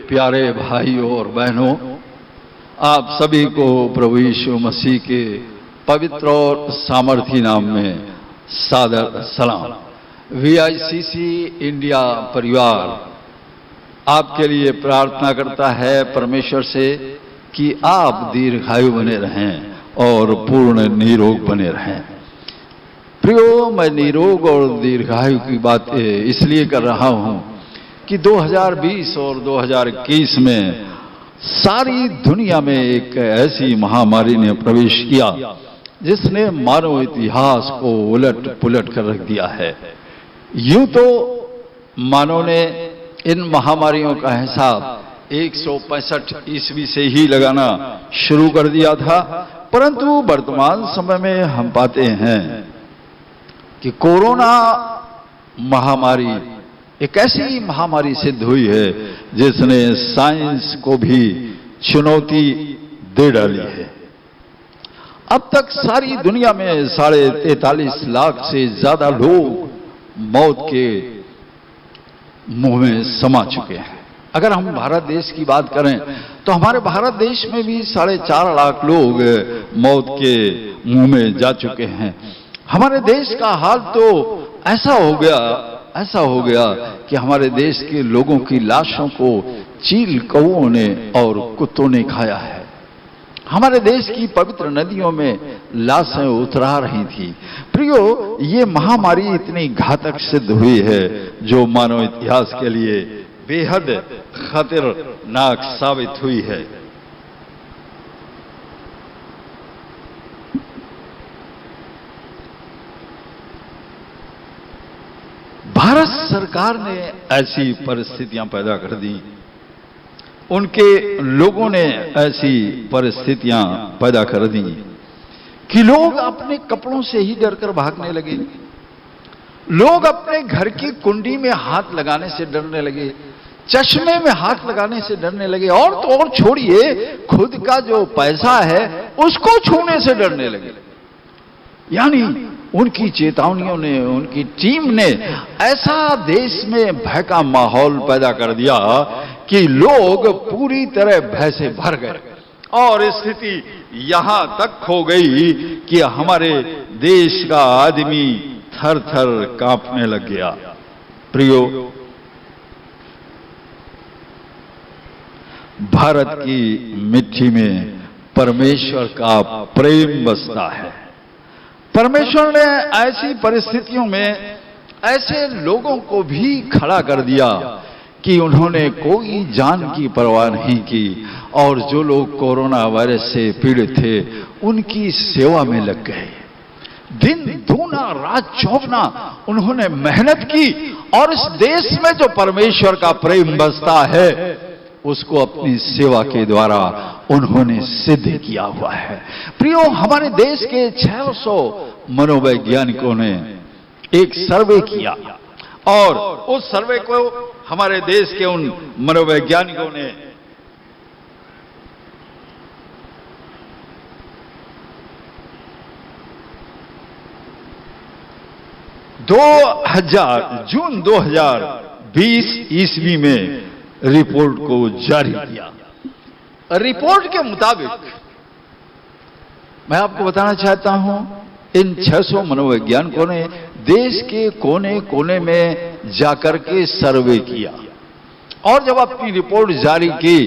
प्यारे भाइयों और बहनों, आप सभी को प्रभु यीशु मसीह के पवित्र और सामर्थी नाम में सादर सलाम। वीआईसीसी इंडिया परिवार आपके लिए प्रार्थना करता है परमेश्वर से कि आप दीर्घायु बने रहें और पूर्ण निरोग बने रहें। प्रियो, मैं निरोग और दीर्घायु की बात इसलिए कर रहा हूं कि 2020 और 2021 में सारी दुनिया में एक ऐसी महामारी ने प्रवेश किया जिसने मानव इतिहास को उलट पुलट कर रख दिया है। यूं तो मानव ने इन महामारियों का हिसाब 165 ईस्वी से ही लगाना शुरू कर दिया था, परंतु वर्तमान समय में हम पाते हैं कि कोरोना महामारी एक ऐसी महामारी सिद्ध हुई है जिसने साइंस को भी चुनौती दे डाली है। अब तक सारी दुनिया में 43.5 लाख से ज्यादा लोग मौत के मुंह में समा चुके हैं। अगर हम भारत देश की बात करें तो हमारे भारत देश में भी 4.5 लाख लोग मौत के मुंह में जा चुके हैं। हमारे देश का हाल तो ऐसा हो गया कि हमारे देश के लोगों की लाशों को चील कौओं ने और कुत्तों ने खाया है। हमारे देश की पवित्र नदियों में लाशें उतरा रही थी। प्रियो, ये महामारी इतनी घातक सिद्ध हुई है जो मानव इतिहास के लिए बेहद खतरनाक साबित हुई है। भारत सरकार ने ऐसी परिस्थितियां पैदा कर दी, उनके लोगों ने ऐसी परिस्थितियां पैदा कर दी कि लोग अपने कपड़ों से ही डरकर भागने लगे। लोग अपने घर की कुंडी में हाथ लगाने से डरने लगे, चश्मे में हाथ लगाने से डरने लगे, और तो और छोड़िए, खुद का जो पैसा है उसको छूने से डरने लगे। यानी उनकी चेतावनियों ने, उनकी टीम ने ऐसा देश में भय का माहौल पैदा कर दिया कि लोग पूरी तरह भय से भर गए और स्थिति यहां तक हो गई कि हमारे देश का आदमी थर थर कांपने लग गया। प्रियो, भारत की मिट्टी में परमेश्वर का प्रेम बसता है। परमेश्वर ने ऐसी परिस्थितियों में ऐसे लोगों को भी खड़ा कर दिया कि उन्होंने कोई जान की परवाह नहीं की और जो लोग कोरोना वायरस से पीड़ित थे उनकी सेवा में लग गए। दिन दूना रात चौगुना उन्होंने मेहनत की और इस देश में जो परमेश्वर का प्रेम बसता है उसको अपनी सेवा के द्वारा उन्होंने सिद्ध किया हुआ है। प्रियो, हमारे देश के 600 मनोवैज्ञानिकों ने एक सर्वे किया और उस सर्वे को हमारे देश के उन मनोवैज्ञानिकों ने जून 2020 ईस्वी में रिपोर्ट को जारी किया। रिपोर्ट के मुताबिक मैं आपको बताना चाहता हूं, इन 600 मनोवैज्ञानिकों ने देश के कोने कोने में जाकर के सर्वे किया और जब अपनी रिपोर्ट जारी की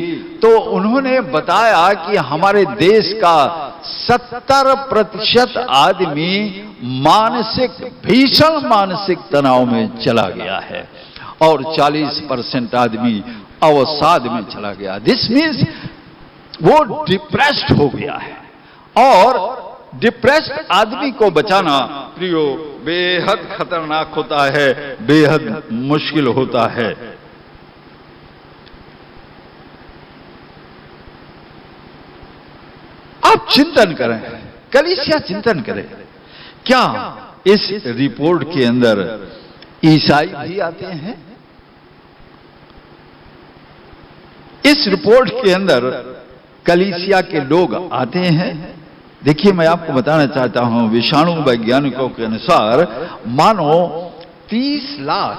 तो उन्होंने बताया कि हमारे देश का 70% आदमी भीषण मानसिक तनाव में चला गया है और 40% आदमी अवसाद में चला गया। दिस मीन्स वो डिप्रेस्ड हो गया है और डिप्रेस्ड आदमी को बचाना प्रियो बेहद खतरनाक होता है, बेहद मुश्किल होता है। आप चिंतन करें, कलीसिया चिंतन करें, क्या इस रिपोर्ट के अंदर ईसाई भी आते हैं? इस रिपोर्ट के अंदर कलीसिया के लोग आते हैं? देखिए, मैं आपको बताना चाहता हूं, विषाणु वैज्ञानिकों के अनुसार मानो 30 लाख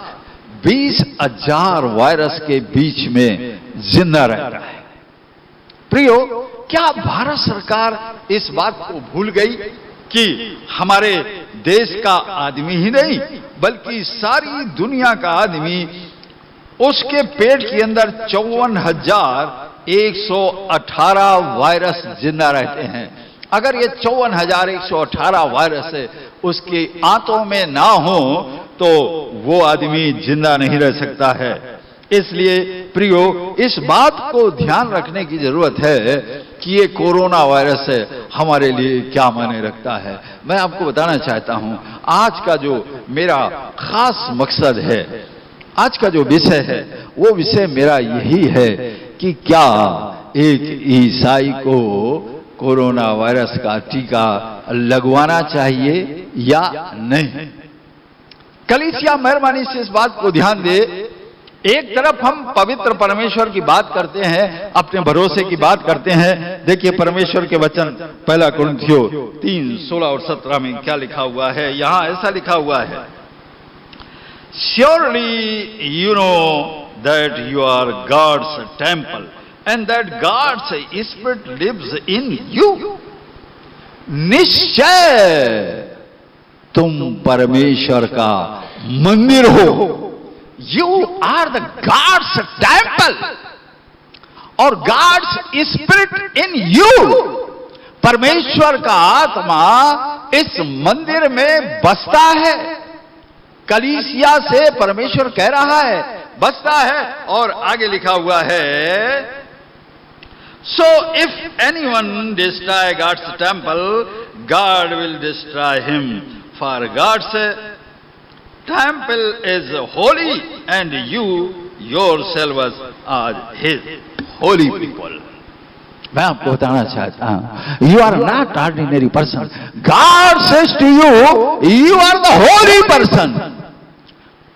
20,000 वायरस के बीच में जिंदा रहता है। प्रियो, क्या भारत सरकार इस बात को भूल गई कि हमारे देश का आदमी ही नहीं बल्कि सारी दुनिया का आदमी, उसके पेट के अंदर 54,118 वायरस जिंदा रहते हैं। अगर ये 54,118 वायरस उसके आंतों में ना हो तो वो आदमी जिंदा नहीं रह सकता है। इसलिए प्रियो, इस बात को ध्यान रखने की जरूरत है कि ये कोरोना वायरस हमारे लिए क्या मायने रखता है। मैं आपको बताना चाहता हूं, आज का जो मेरा खास मकसद है, आज का जो विषय है, वो विषय मेरा यही है कि क्या एक ईसाई को कोरोना वायरस का टीका लगवाना चाहिए या नहीं। कलीसिया मेहरबानी से इस बात को ध्यान दे। एक तरफ हम पवित्र परमेश्वर की बात करते हैं, अपने भरोसे की बात करते हैं। देखिए परमेश्वर के वचन 1 कुरिन्थियों 3:16 और 17 में क्या लिखा हुआ है। यहां ऐसा लिखा हुआ है, Surely you know that you are God's temple and that God's Spirit lives in you. निश्चय तुम परमेश्वर का मंदिर हो। You are the God's temple और God's Spirit in you. परमेश्वर का आत्मा इस मंदिर में बसता है। कलीसिया से परमेश्वर कह रहा है बसता है, और आगे लिखा हुआ है, So if anyone destroy God's temple, God will destroy him. For God's temple is holy and you yourselves are his holy people. मैं आपको बताना चाहता हूं, you are not ordinary person, God says to you, you are the holy person.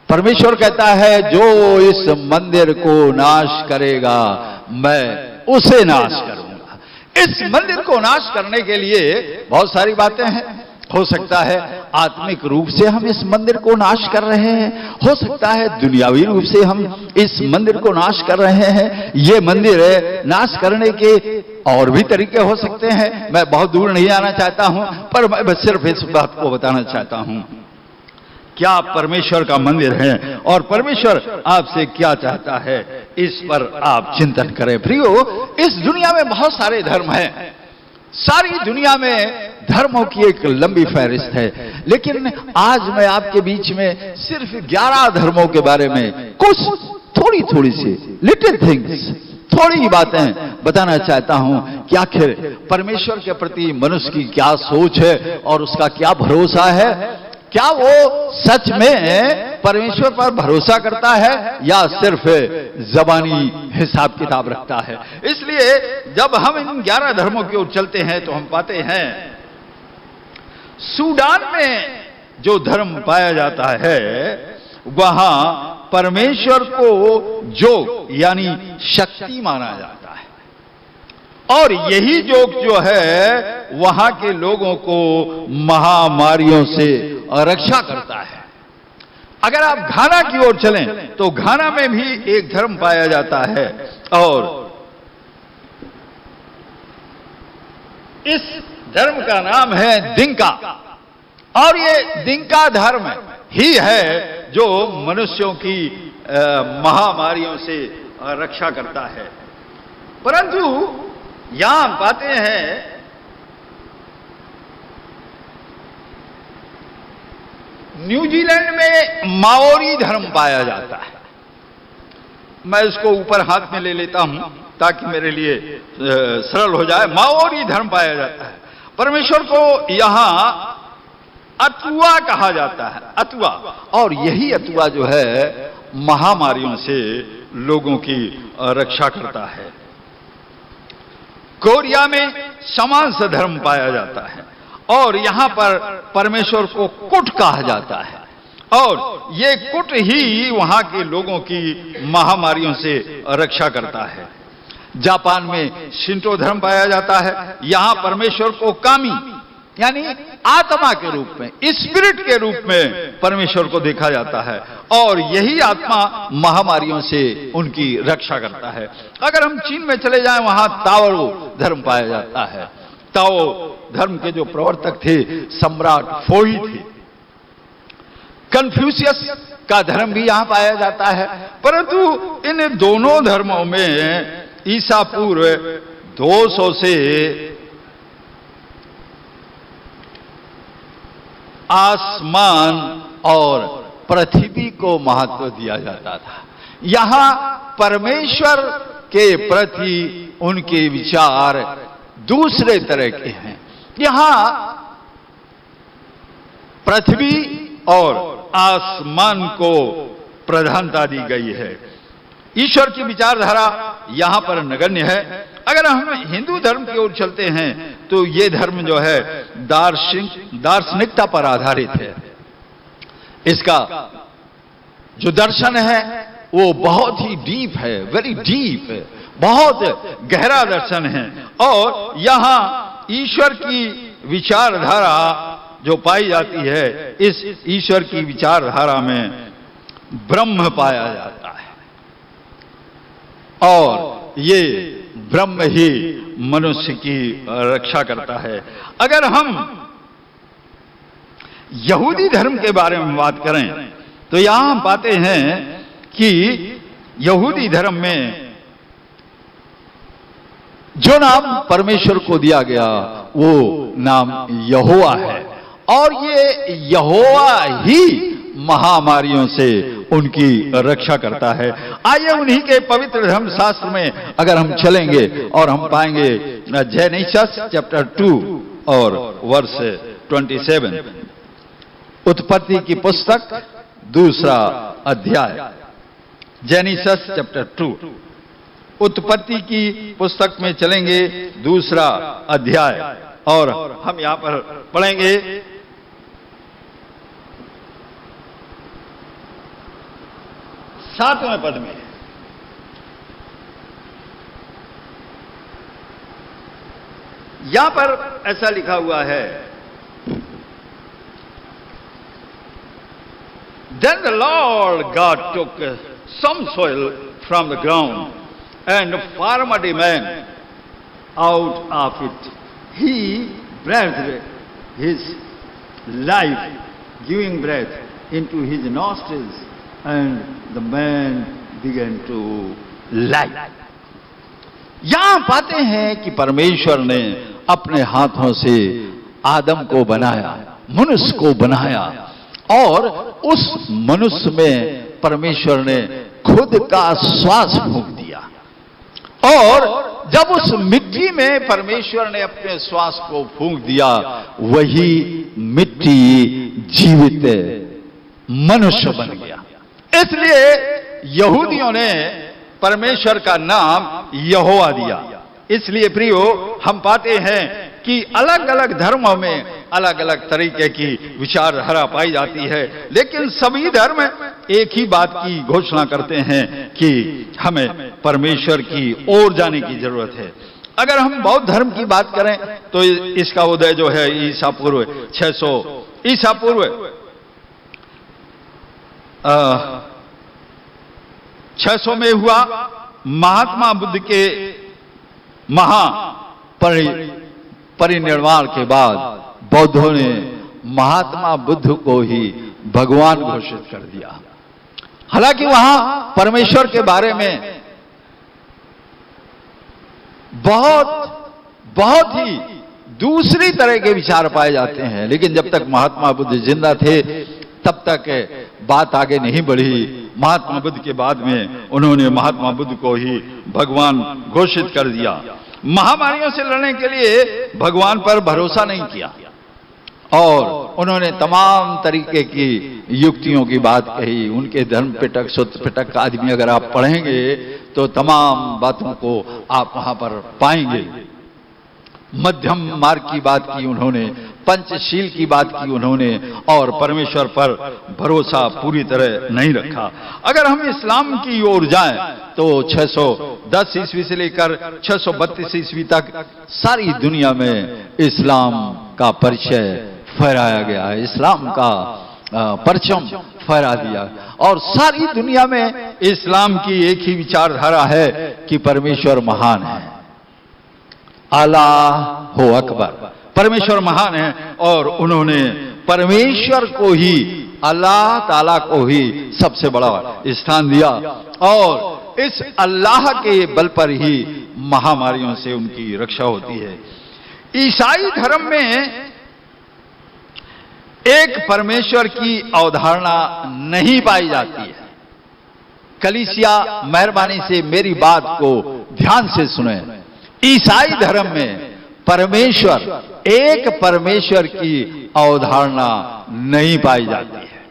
परमेश्वर कहता है जो इस मंदिर को नाश करेगा मैं उसे नाश करूंगा। इस मंदिर को नाश करने के लिए बहुत सारी बातें हैं। हो सकता है आत्मिक रूप से हम इस मंदिर को नाश कर रहे हैं, हो सकता है दुनियावी रूप से हम इस मंदिर को नाश कर रहे हैं। ये मंदिर नाश करने के और भी तरीके हो सकते हैं। मैं बहुत दूर नहीं आना चाहता हूं, पर मैं सिर्फ इस बात को बताना चाहता हूं, क्या आप परमेश्वर का मंदिर हैं और परमेश्वर आपसे क्या चाहता है, इस पर आप चिंतन करें। प्रियो, इस दुनिया में बहुत सारे धर्म हैं, सारी दुनिया में धर्मों की एक लंबी फहरिस्त है, लेकिन आज मैं आपके बीच में सिर्फ 11 धर्मों के बारे में कुछ थोड़ी सी लिटिल थिंग्स, थोड़ी बातें बताना चाहता हूं कि आखिर परमेश्वर के प्रति मनुष्य की क्या सोच है और उसका क्या भरोसा है। क्या वो सच में परमेश्वर पर भरोसा करता है या सिर्फ जबानी हिसाब किताब रखता है। इसलिए जब हम इन 11 धर्मों की ओर चलते हैं तो हम पाते हैं सूडान में जो धर्म पाया जाता है वहां परमेश्वर को जोग यानी शक्ति माना जाता है, और यही जोग जो है वहां के लोगों को महामारियों से रक्षा करता है। अगर आप घाना की ओर चलें तो घाना में भी एक धर्म पाया जाता है, और इस धर्म का नाम है दिंका, और ये दिंका धर्म ही है जो मनुष्यों की महामारियों से रक्षा करता है। परंतु यहां पाते हैं न्यूजीलैंड में माओरी धर्म पाया जाता है। मैं इसको ऊपर हाथ में ले लेता हूं ताकि मेरे लिए सरल हो जाए। माओरी धर्म पाया जाता है। परमेश्वर को यहां अतुआ कहा जाता है, अतुआ, और यही अतुआ जो है महामारियों से लोगों की रक्षा करता है। कोरिया में समांस धर्म पाया जाता है, और यहां पर परमेश्वर को कुट कहा जाता है, और ये कुट ही वहां के लोगों की महामारियों से रक्षा करता है। जापान में शिंटो धर्म पाया जाता है। यहां परमेश्वर को कामी यानी आत्मा के रूप में, स्पिरिट के रूप में परमेश्वर को देखा जाता है, और यही आत्मा महामारियों से उनकी रक्षा करता है। अगर हम चीन में चले जाएं, वहां ताओ धर्म पाया जाता है। ताओ धर्म के जो प्रवर्तक थे सम्राट फोई थे। कन्फ्यूशियस का धर्म भी यहां पाया जाता है। परंतु इन दोनों धर्मों में ईसा पूर्व 200 से आसमान और पृथ्वी को महत्व दिया जाता था। यहां परमेश्वर के प्रति उनके विचार दूसरे तरह के हैं। यहां पृथ्वी और आसमान को प्रधानता दी गई है। ईश्वर की विचारधारा यहां पर नगण्य है। अगर हम हिंदू धर्म की ओर चलते हैं तो ये धर्म जो है दार्शनिकता पर आधारित है। इसका जो दर्शन है वो बहुत ही डीप है, वेरी डीप है, बहुत गहरा दर्शन है। और यहां ईश्वर की विचारधारा जो पाई जाती है, इस ईश्वर की विचारधारा में ब्रह्म पाया जाता है, और ये ब्रह्म ही मनुष्य की रक्षा करता है। अगर हम यहूदी धर्म के बारे में बात करें तो यहां हम पाते हैं कि यहूदी धर्म में जो नाम परमेश्वर को दिया गया वो नाम यहोवा है, और ये यहोवा ही महामारियों से उनकी रक्षा करता है। आइए उन्हीं के पवित्र धर्म शास्त्र में अगर हम चलेंगे और हम पाएंगे जेनेसिस चैप्टर 2 और वर्ष 27, उत्पत्ति की पुस्तक 2 अध्याय, जेनेसिस चैप्टर 2, उत्पत्ति की पुस्तक में चलेंगे 2 अध्याय, और हम यहां पर पढ़ेंगे 7वें पद में। यहां पर ऐसा लिखा हुआ है, Then the Lord God took some soil from the ground and formed a man out of it. He breathed his life, giving breath into his nostrils, and the man began to live. यहां पाते हैं कि परमेश्वर ने अपने हाथों से आदम को बनाया, मनुष्य को बनाया, और उस मनुष्य में परमेश्वर ने खुद का श्वास फूंक दिया। और जब उस मिट्टी में परमेश्वर ने अपने श्वास को फूंक दिया, वही मिट्टी जीवित मनुष्य बन गया। इसलिए यहूदियों ने परमेश्वर का नाम यहोवा दिया। इसलिए प्रियो, हम पाते हैं कि अलग अलग धर्मों में अलग अलग तरीके की विचारधारा पाई जाती है, लेकिन सभी धर्म एक ही बात की घोषणा करते हैं कि हमें परमेश्वर की ओर जाने की जरूरत है। अगर हम बौद्ध धर्म की बात करें तो इसका उदय जो है ईसा पूर्व 600 में हुआ। महात्मा बुद्ध के परिनिर्वाण के बाद बौद्धों ने महात्मा बुद्ध को ही भगवान घोषित कर दिया। हालांकि वहां परमेश्वर के बारे में बहुत ही दूसरी तरह के विचार पाए जाते हैं, लेकिन जब तक महात्मा बुद्ध जिंदा थे तब तक बात आगे नहीं बढ़ी। महात्मा बुद्ध के बाद में उन्होंने महात्मा बुद्ध को ही भगवान घोषित कर दिया। महामारियों से लड़ने के लिए भगवान पर भरोसा नहीं किया, और उन्होंने तमाम तरीके की युक्तियों की बात कही। उनके धर्म पिटक, सूत्र पिटक आदमी अगर आप पढ़ेंगे तो तमाम बातों को आप वहां पर पाएंगे। मध्यम मार्ग की बात की उन्होंने, पंचशील की बात की उन्होंने, और परमेश्वर पर भरोसा पूरी तरह नहीं रखा। अगर हम इस्लाम की ओर जाएं तो 610 ईस्वी से लेकर 632 ईस्वी तक सारी दुनिया में इस्लाम का परिचय फहराया गया है, इस्लाम का परचम फहरा दिया। और सारी दुनिया में इस्लाम की एक ही विचारधारा है कि परमेश्वर महान है, अल्लाह हो अकबर, परमेश्वर महान है। और उन्होंने परमेश्वर को ही, अल्लाह ताला को ही सबसे बड़ा स्थान दिया और इस अल्लाह के बल पर ही महामारियों से उनकी रक्षा होती है। ईसाई धर्म में एक परमेश्वर की अवधारणा नहीं पाई जाती है। कलीसिया मेहरबानी से मेरी बात को ध्यान से सुने। ईसाई धर्म में परमेश्वर, एक परमेश्वर की अवधारणा नहीं पाई जाती है।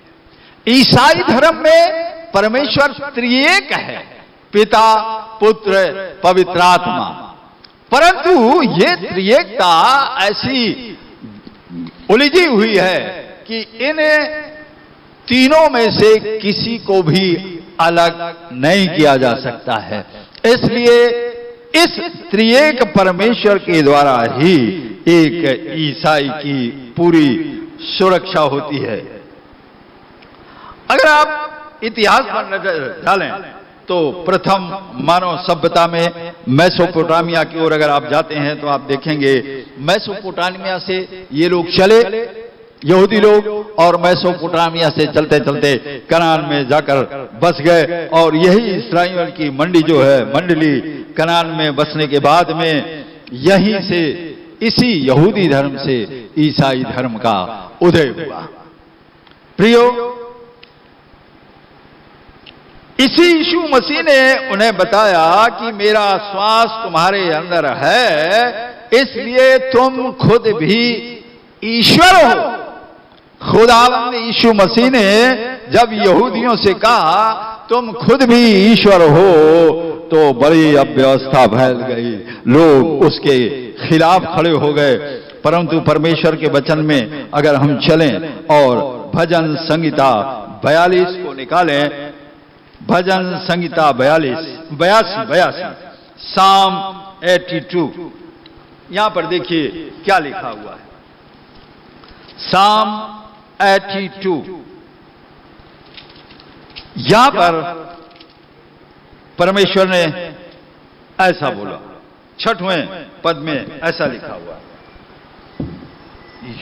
ईसाई धर्म में परमेश्वर त्रिएक है, पिता, पुत्र, पवित्र आत्मा। परंतु ये त्रिएकता ऐसी उलझी हुई है कि इन तीनों में से किसी को भी अलग नहीं किया जा सकता है। इसलिए इस त्रिएक परमेश्वर के द्वारा ही एक ईसाई की पूरी सुरक्षा होती है। अगर आप इतिहास पर नजर डालें तो प्रथम मानव सभ्यता में मेसोपोटामिया की ओर अगर आप जाते हैं तो आप देखेंगे मेसोपोटामिया से ये लोग चले, यहूदी लोग, और मेसोपोटामिया से चलते चलते कनान में जाकर बस गए। और यही इस्राएल की मंडली कनान में बसने के बाद में यहीं से, इसी यहूदी धर्म से ईसाई धर्म का उदय हुआ। प्रियो, इसी यीशु मसीह ने उन्हें बताया कि मेरा श्वास तुम्हारे अंदर है, इसलिए तुम खुद भी ईश्वर हो। खुदावंद यीशु मसीह ने जब यहूदियों से कहा तुम खुद भी ईश्वर हो तो बड़ी अव्यवस्था फैल गई, लोग उसके खिलाफ खड़े हो गए। परंतु परमेश्वर के वचन में अगर हम चलें और भजन संहिता 42 को निकालें, भजन संहिता 82 साम 82, यहां पर देखिए क्या लिखा हुआ है। साम 82, यहां पर परमेश्वर ने ऐसा बोला, 6वें पद में ऐसा लिखा हुआ,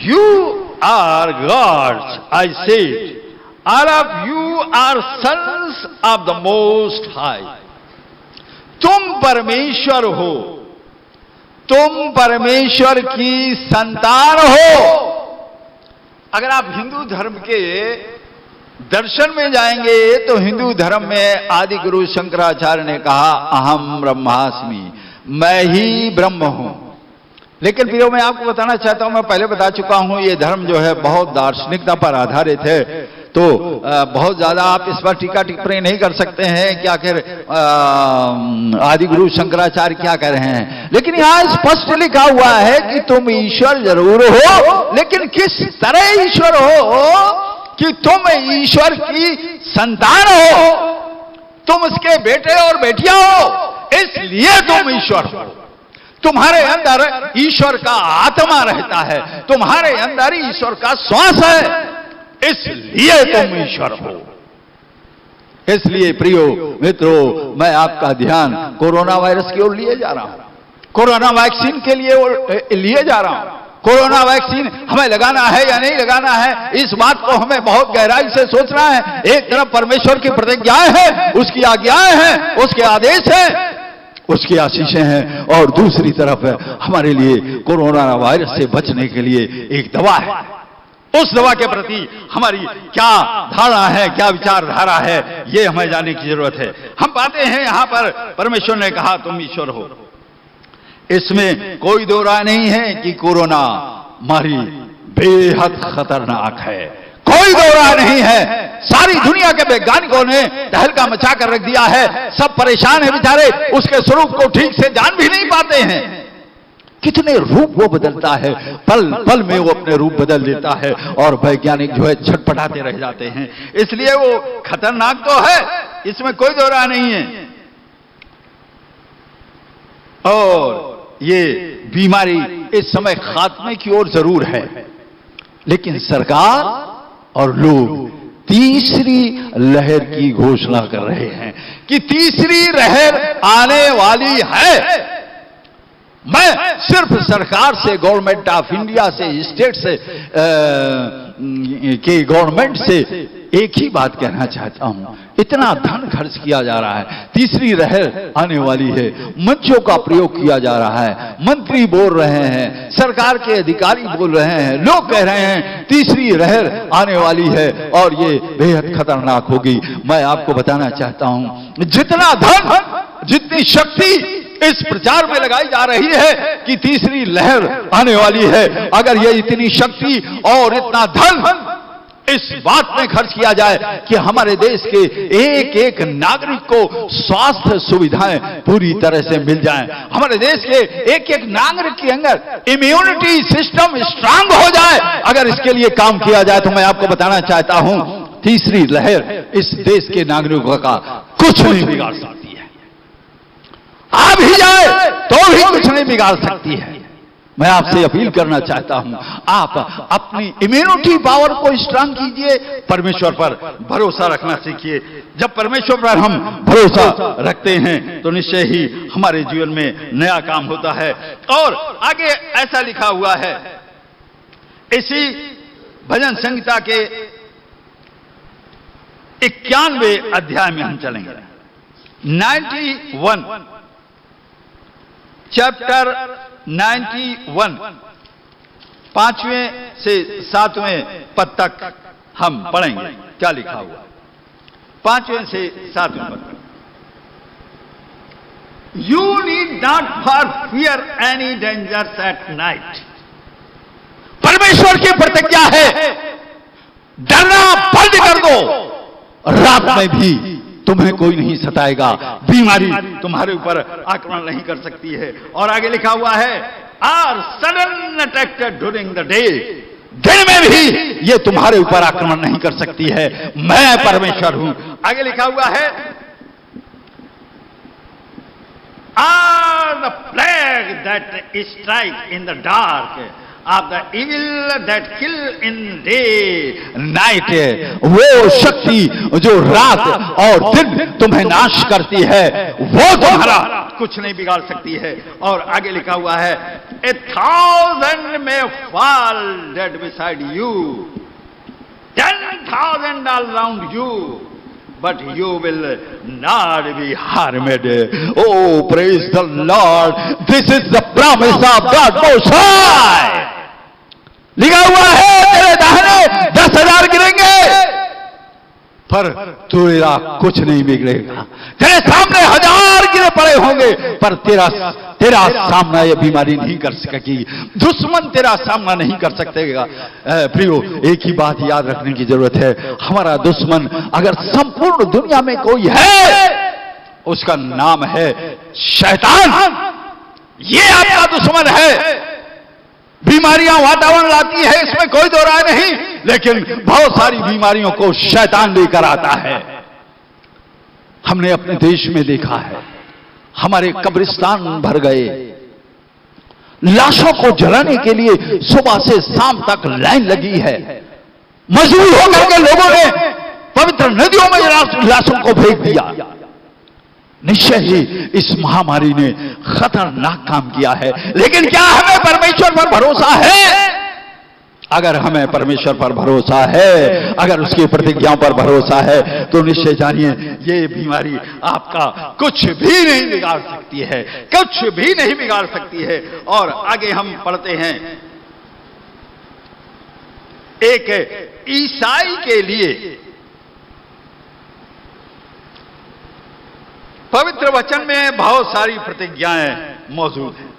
you are gods, I said, all of you are sons of the most high। तुम परमेश्वर हो, तुम परमेश्वर की संतान हो। अगर आप हिंदू धर्म के दर्शन में जाएंगे तो हिंदू धर्म में आदि गुरु शंकराचार्य ने कहा अहम ब्रह्मास्मि, मैं ही ब्रह्म हूं। लेकिन प्रियो, मैं आपको बताना चाहता हूं, मैं पहले बता चुका हूं, ये धर्म जो है बहुत दार्शनिकता पर आधारित है। तो बहुत ज्यादा आप इस पर टीका टिप्पणी नहीं कर सकते हैं कि आखिर आदि गुरु शंकराचार्य क्या कह रहे हैं। लेकिन यहां स्पष्ट लिखा हुआ है कि तुम ईश्वर जरूर हो, लेकिन किस तरह ईश्वर हो कि तुम ईश्वर की संतान हो, तुम उसके बेटे और बेटियां हो, इसलिए तुम ईश्वर हो। तुम्हारे अंदर ईश्वर का आत्मा रहता है, तुम्हारे अंदर ईश्वर का श्वास है, इसलिए तुम ईश्वर हो। इसलिए प्रियो मित्रों, मैं आपका ध्यान कोरोना वायरस की ओर लिए जा रहा हूं, कोरोना वैक्सीन के लिए जा रहा हूं। कोरोना वैक्सीन हमें लगाना है या नहीं लगाना है, इस बात को हमें बहुत गहराई से सोचना है। एक तरफ परमेश्वर की प्रतिज्ञाएं हैं, उसकी आज्ञाएं हैं, उसके आदेश हैं, उसकी आशीषें हैं, और दूसरी तरफ हमारे लिए कोरोना वायरस से बचने के लिए एक दवा है। उस दवा के प्रति हमारी क्या धारणा है, क्या विचारधारा है, ये हमें जानने की जरूरत है। हम पाते हैं यहां पर परमेश्वर ने कहा तुम ईश्वर हो। इसमें कोई दो राय नहीं है कि कोरोना महामारी बेहद खतरनाक है, कोई दो राय नहीं है। सारी दुनिया के वैज्ञानिकों ने तहलका मचा कर रख दिया है, सब परेशान है बेचारे, उसके स्वरूप को ठीक से जान भी नहीं पाते हैं। कितने रूप वो बदलता है, पल पल में वो अपने रूप बदल देता है, और वैज्ञानिक जो है छटपटाते रह जाते हैं। इसलिए वो खतरनाक तो है, इसमें कोई दो राय नहीं है। और ये बीमारी इस समय खात्मे की ओर जरूर है, लेकिन सरकार और लोग तीसरी लहर की घोषणा कर रहे हैं कि तीसरी लहर आने वाली है। मैं सिर्फ सरकार से, गवर्नमेंट ऑफ इंडिया से, स्टेट से के गवर्नमेंट से एक ही बात कहना चाहता हूं, इतना धन खर्च किया जा रहा है, तीसरी लहर आने वाली है, मंचों का प्रयोग किया जा रहा है, मंत्री बोल रहे हैं, सरकार के अधिकारी बोल रहे हैं, लोग कह रहे हैं तीसरी लहर आने वाली है और ये बेहद खतरनाक होगी। मैं आपको बताना चाहता हूं, जितना धन, जितनी शक्ति इस प्रचार में लगाई जा रही है कि तीसरी लहर आने वाली है, अगर ये इतनी शक्ति और इतना धन इस बात में खर्च किया जाए कि हमारे देश के एक एक नागरिक को स्वास्थ्य सुविधाएं पूरी तरह से मिल जाएं, हमारे देश के एक एक नागरिक के अंदर इम्यूनिटी सिस्टम स्ट्रांग हो जाए, अगर इसके लिए काम किया जाए, तो मैं आपको बताना चाहता हूं, तीसरी लहर इस देश के नागरिकों का कुछ नहीं बिगाड़ सकती है। आ भी जाए तो भी कुछ नहीं बिगाड़ सकती है। मैं आपसे अपील करना चाहता हूं, आप अपनी इम्यूनिटी पावर को स्ट्रांग कीजिए, परमेश्वर पर भरोसा रखना सीखिए। जब परमेश्वर पर हम भरोसा रखते हैं तो निश्चय ही हमारे जीवन में नया काम होता है। और आगे ऐसा लिखा हुआ है, इसी भजन संहिता के 91वें अध्याय में हम चलेंगे। 91 चैप्टर 91 5वें से 7वें पद तक हम पढ़ेंगे। क्या लिखा हुआ? 5वें से 7वें पद तक। You need not for fear any dangers at night. परमेश्वर की प्रतिज्ञा है, डरना बंद कर दो, रात में भी तुम्हें कोई नहीं सताएगा, बीमारी तुम्हारे ऊपर आक्रमण नहीं कर सकती है। और आगे लिखा हुआ है, or sudden attack during the day, दिन में भी ये तुम्हारे ऊपर आक्रमण नहीं कर सकती है, मैं परमेश्वर हूं। आगे लिखा हुआ है, or the plague that strike in the dark of the evil that kill in day night, वो शक्ति जो रात और दिन तुम्हें नाश करती है, वो तुम्हारा कुछ नहीं बिगाड़ सकती है। और आगे लिखा हुआ है, 1,000 may fall dead beside you, 10,000 all around you, but you will not be harmed. Oh, praise the Lord. This is the promise of God Most High. लिखा हुआ है, तेरे दाहिने 10,000 गिरेंगे पर तेरा कुछ नहीं बिगड़ेगा, तेरे सामने 1,000 गिरे पड़े होंगे पर तेरा सामना ये बीमारी नहीं कर सकेगी, दुश्मन तेरा सामना नहीं कर सकेगा। प्रियो, एक ही बात याद रखने की जरूरत है, हमारा दुश्मन अगर संपूर्ण दुनिया में कोई है, उसका नाम है शैतान। ये आपका दुश्मन है। बीमारियां वातावरण लाती है, इसमें कोई दो राय नहीं, लेकिन बहुत सारी बीमारियों को शैतान लेकर आता है। हमने अपने देश में देखा है, हमारे कब्रिस्तान भर गए, लाशों को जलाने के लिए सुबह से शाम तक लाइन लगी है, मजबूर होकर के लोगों ने पवित्र नदियों में लाशों को फेंक दिया। निश्चय ही इस महामारी ने खतरनाक काम किया है, लेकिन क्या हमें परमेश्वर पर भरोसा है? अगर हमें परमेश्वर पर भरोसा है, अगर उसकी प्रतिज्ञाओं पर भरोसा है, तो निश्चय जानिए ये बीमारी आपका कुछ भी नहीं बिगाड़ सकती है, कुछ भी नहीं बिगाड़ सकती है। और आगे हम पढ़ते हैं, एक ईसाई के लिए पवित्र वचन में बहुत सारी प्रतिज्ञाएं मौजूद हैं।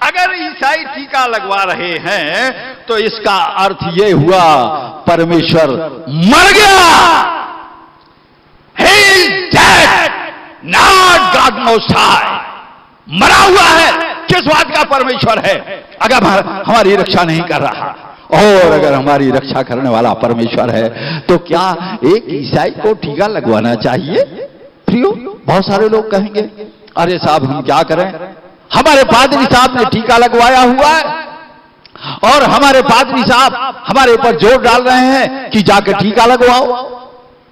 अगर ईसाई टीका लगवा रहे हैं तो इसका अर्थ यह हुआ परमेश्वर मर गया। He is dead, not God Most High. मरा हुआ है। किस बात का परमेश्वर है? अगर हमारी रक्षा नहीं कर रहा और अगर हमारी रक्षा करने वाला परमेश्वर है, तो क्या एक ईसाई को टीका लगवाना चाहिए? प्रियो, बहुत सारे लोग कहेंगे, अरे साहब हम क्या करें, हमारे पादरी साहब ने टीका लगवाया हुआ है और हमारे पादरी साहब हमारे ऊपर जोर डाल रहे हैं कि जाकर टीका लगवाओ।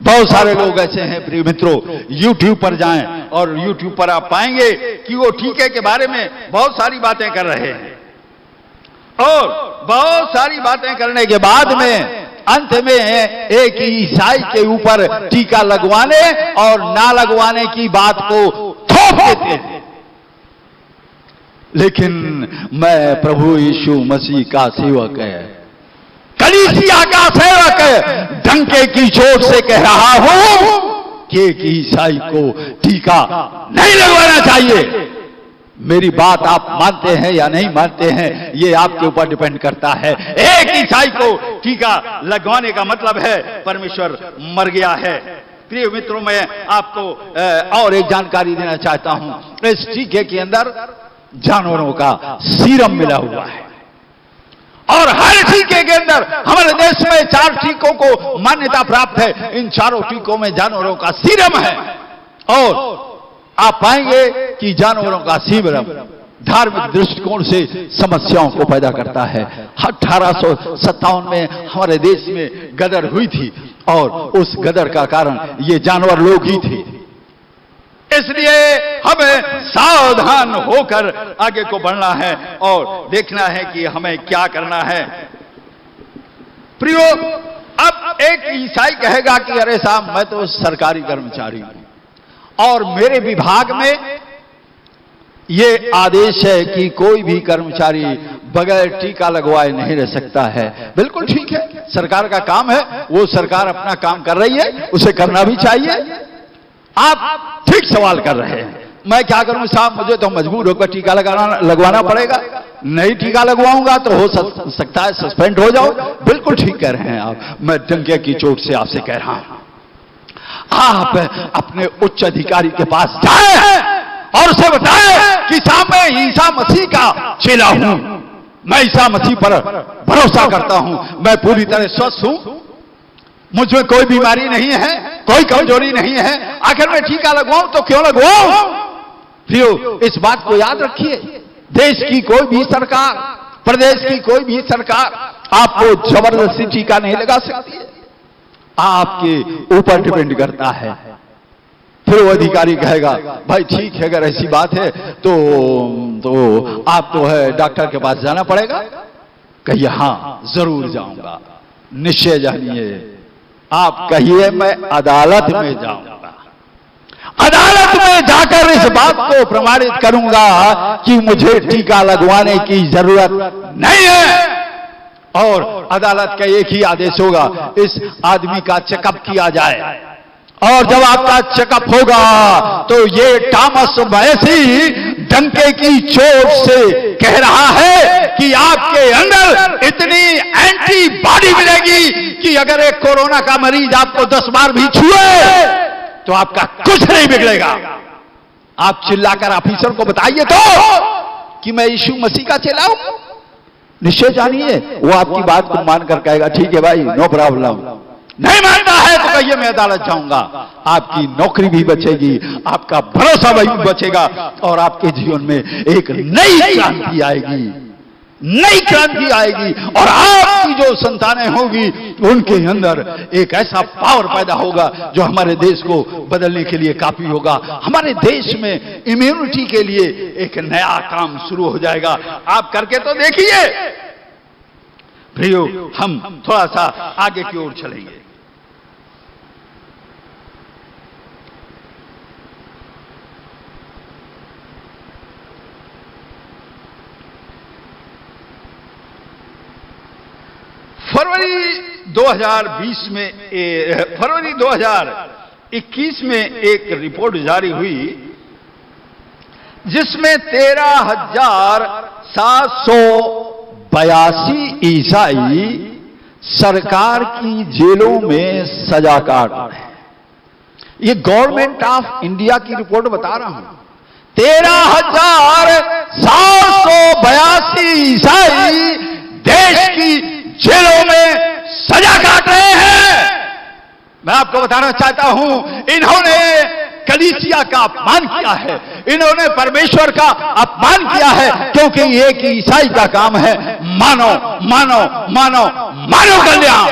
बहुत सारे लोग ऐसे हैं प्रिय मित्रों, YouTube पर जाएं और YouTube पर आप पाएंगे कि वो टीके के बारे में बहुत सारी बातें कर रहे हैं और बहुत सारी बातें करने के बाद में अंत में एक ईसाई के ऊपर टीका लगवाने और ना लगवाने की बात को थोप देते हैं। लेकिन मैं प्रभु यीशु मसीह का सेवक है, कलीसिया का सेवक है, डंके की चोट से कह रहा हूं कि एक ईसाई को टीका नहीं लगवाना चाहिए। मेरी बात आप मानते हैं या नहीं मानते हैं, ये आपके ऊपर डिपेंड करता है। एक ईसाई को टीका लगवाने का मतलब है परमेश्वर मर गया है। प्रिय मित्रों, मैं आपको और एक जानकारी देना चाहता हूं। इस टीके के अंदर जानवरों का सीरम मिला हुआ है और हर टीके के अंदर हमारे देश में 4 टीकों को मान्यता प्राप्त है। इन चारों टीकों में जानवरों का सीरम है और आप पाएंगे कि जानवरों का सीरम धार्मिक दृष्टिकोण से समस्याओं को पैदा करता है। 1857 में हमारे देश में गदर हुई थी और उस गदर का कारण ये जानवर लोग ही थे। इसलिए हमें सावधान होकर आगे को बढ़ना है और देखना है कि हमें क्या करना है। प्रियो, अब एक ईसाई कहेगा कि अरे साहब, मैं तो सरकारी कर्मचारी हूं और मेरे विभाग में ये आदेश है कि कोई भी कर्मचारी बगैर टीका लगवाए नहीं रह सकता है। बिल्कुल ठीक है, सरकार का काम है, वो सरकार अपना काम कर रही है, उसे करना भी चाहिए। आप ठीक सवाल कर रहे हैं। मैं क्या करूं साहब, मुझे तो मजबूर होकर टीका लगवाना पड़ेगा, नहीं टीका लगवाऊंगा तो हो सकता है सस्पेंड हो जाओ। बिल्कुल ठीक कह रहे हैं आप, मैं डंके की चोट से आपसे कह रहा हूं, आप अपने उच्च अधिकारी के पास जाएं और उसे बताएं कि साहब, मैं ईसा मसीह का चेला हूं, मैं ईसा मसीह पर भरोसा करता हूं, मैं पूरी तरह स्वस्थ हूं, मुझमें कोई बीमारी नहीं है, कोई कमजोरी नहीं है, आखिर मैं टीका लगवाऊं तो क्यों लगवाऊं। प्रियो, इस बात को याद रखिए, देश की कोई भी सरकार, प्रदेश की कोई भी सरकार आपको जबरदस्ती टीका नहीं लगा सकती है, आपके ऊपर डिपेंड करता है। फिर वो अधिकारी कहेगा भाई ठीक है, अगर ऐसी बात है तो आप तो है डॉक्टर के पास जाना पड़ेगा। कहिए हाँ जरूर जाऊंगा, निश्चय जानिए, आप कहिए मैं अदालत में जाऊंगा, अदालत में जाकर इस बात को प्रमाणित करूंगा कि मुझे टीका लगवाने की जरूरत नहीं है। और अदालत का एक ही आदेश होगा, इस आदमी का चेकअप किया जाए और जब आपका चेकअप होगा तो ये टॉमस मैसी डंके की चोट से कह रहा है कि आपके अंदर इतनी एंटीबॉडी मिलेगी कि अगर एक कोरोना का मरीज आपको 10 बार भी छुए तो आपका कुछ नहीं बिगड़ेगा। आप चिल्लाकर ऑफिसर को बताइए तो कि मैं यीशु मसीह का चेला हूं, निश्चय जानिए वो आपकी बात को मानकर कहेगा ठीक है भाई, नो प्रॉब्लम। नहीं मानता है तो कहिए मैं अदालत जाऊंगा, आपकी नौकरी भी बचेगी, आपका भरोसा भी बचेगा और आपके जीवन में एक नई क्रांति आएगी, नई क्रांति आएगी और आपकी जो संतानें होगी उनके अंदर एक ऐसा पावर पैदा होगा जो हमारे देश को बदलने के लिए काफी होगा। हमारे देश में इम्यूनिटी के लिए एक नया काम शुरू हो जाएगा। आप करके तो देखिए। प्रियो, हम थोड़ा सा आगे की ओर चलेंगे। फरवरी 2021 में एक रिपोर्ट जारी हुई जिसमें 13,782 ईसाई सरकार की जेलों में सजा काट रहे हैं। ये गवर्नमेंट ऑफ इंडिया की रिपोर्ट बता रहा हूं। 13,782 ईसाई देश की जेलों में सजा काट रहे हैं। मैं आपको बताना चाहता हूं, इन्होंने कलीसिया का अपमान किया है, इन्होंने परमेश्वर का अपमान किया है, क्योंकि ये एक ईसाई का काम है मानो मानो मानो मानो कल्याण।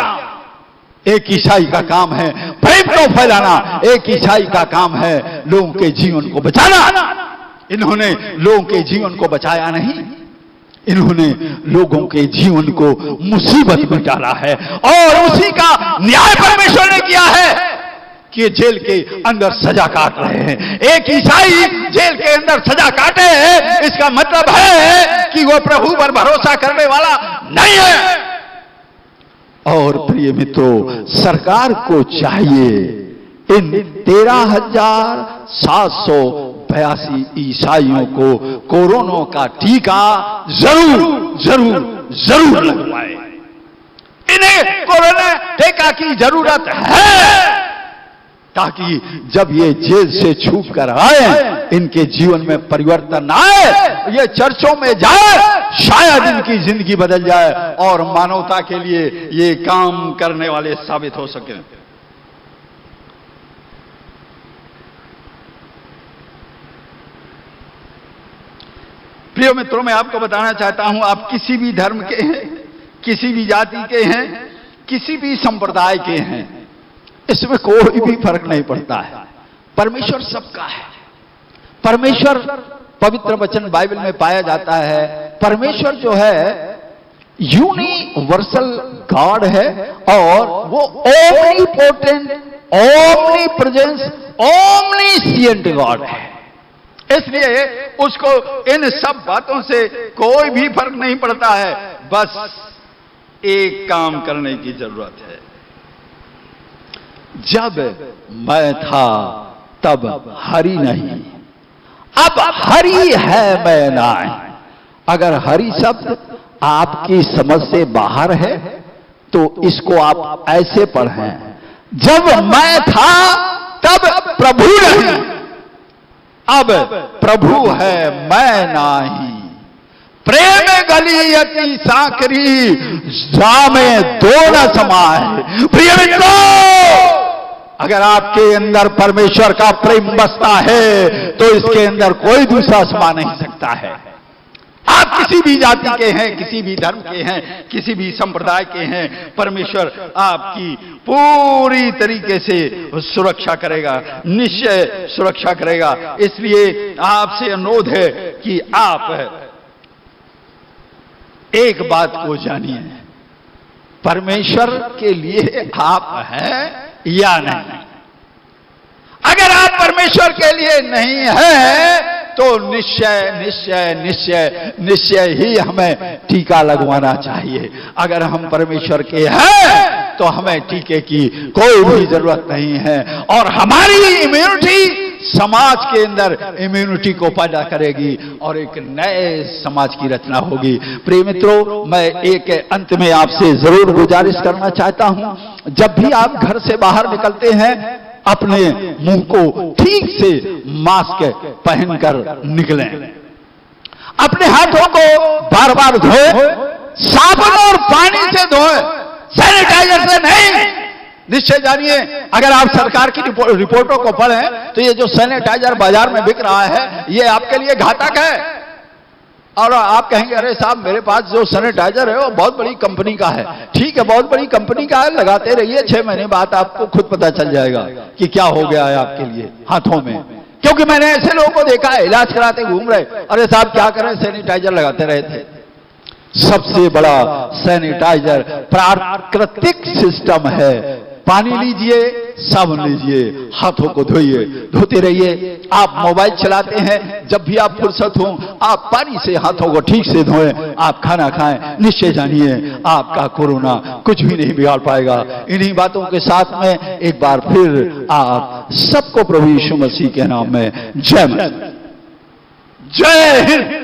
एक ईसाई का काम है प्रेम को फैलाना, एक ईसाई का काम है लोगों के जीवन को बचाना। इन्होंने लोगों के जीवन को बचाया नहीं, इन्होंने लोगों के जीवन को मुसीबत में डाला है, और उसी का न्याय परमेश्वर ने किया है कि जेल के अंदर सजा काट रहे हैं। एक ईसाई जेल के अंदर सजा काटे, इसका मतलब है कि वो प्रभु पर भरोसा करने वाला नहीं है। और प्रिय मित्रों, सरकार को चाहिए इन 13,782 ईसाइयों को कोरोना का टीका जरूर जरूर जरूर लगवाए। इन्हें कोरोना टीका की जरूरत है, ताकि जब ये जेल से छूट कर आए, इनके जीवन में परिवर्तन आए, ये चर्चों में जाए, शायद इनकी जिंदगी बदल जाए और मानवता के लिए ये काम करने वाले साबित हो सके। प्रिय मित्रों, मैं आपको बताना चाहता हूं, आप किसी भी धर्म के हैं, किसी भी जाति के हैं, किसी भी संप्रदाय के हैं, इसमें कोई भी फर्क नहीं पड़ता है। परमेश्वर सबका है। परमेश्वर पवित्र वचन बाइबल में पाया जाता है। परमेश्वर जो है यूनिवर्सल गॉड है, और वो omnipotent, omni presence, omniscient God है। इसलिए उसको इन सब बातों से कोई भी फर्क नहीं पड़ता है, बस एक काम करने की जरूरत है। जब मैं था तब हरि नहीं, अब हरि है मैं नहीं। अगर हरि शब्द आपकी समझ से बाहर है तो इसको आप ऐसे पढ़ें, जब मैं था तब प्रभु नहीं, अब प्रभु है मैं नहीं। प्रेम गलीयती साकरी जामे दो न समाए। प्रिय मित्रों, अगर आपके अंदर परमेश्वर का प्रेम बसता है तो इसके अंदर कोई दूसरा समा नहीं सकता है। आप किसी भी जाति के हैं, किसी भी धर्म के हैं, किसी भी संप्रदाय के हैं, परमेश्वर आपकी पूरी तरीके से सुरक्षा करेगा, निश्चय सुरक्षा करेगा। इसलिए आपसे अनुरोध है कि आप एक बात को जानिए, परमेश्वर के लिए आप हैं या नहीं। अगर आप परमेश्वर के लिए नहीं हैं तो निश्चय निश्चय निश्चय निश्चय ही हमें टीका लगवाना चाहिए। अगर हम परमेश्वर के हैं तो हमें टीके की कोई भी जरूरत नहीं है, और हमारी इम्यूनिटी समाज के अंदर इम्यूनिटी को पैदा करेगी और एक नए समाज की रचना होगी। प्रिय मित्रों, मैं एक अंत में आपसे जरूर गुजारिश करना चाहता हूं, जब भी आप घर से बाहर निकलते हैं अपने मुंह को ठीक से मास्क पहनकर निकलें, अपने हाथों को बार बार धोएं, साबुन और पानी से धोएं, सैनिटाइजर से नहीं। निश्चय जानिए, अगर आप सरकार की रिपोर्टों को पढ़ें तो ये जो सैनिटाइजर बाजार में बिक रहा है ये आपके लिए घातक है। और आप कहेंगे अरे साहब मेरे पास जो सैनिटाइजर है वो बहुत बड़ी कंपनी का है। ठीक है, बहुत बड़ी कंपनी का है, लगाते रहिए, 6 महीने बाद आपको खुद पता चल जाएगा कि क्या हो गया है आपके लिए हाथों में। क्योंकि मैंने ऐसे लोगों को देखा है इलाज कराते घूम रहे, अरे साहब क्या करें, सैनिटाइजर लगाते रहे थे। सबसे बड़ा सैनिटाइजर प्राकृतिक सिस्टम है। पानी लीजिए, साबुन लीजिए, हाथों को धोइए, धोते रहिए। आप मोबाइल चलाते हैं, जब भी आप फुर्सत हो आप पानी से हाथों को ठीक से धोएं, आप खाना खाएं। निश्चय जानिए आपका कोरोना कुछ भी नहीं बिगाड़ पाएगा। इन्हीं बातों के साथ में एक बार फिर आप सबको प्रभु यीशु मसीह के नाम में जय हिंद, जय हिंद।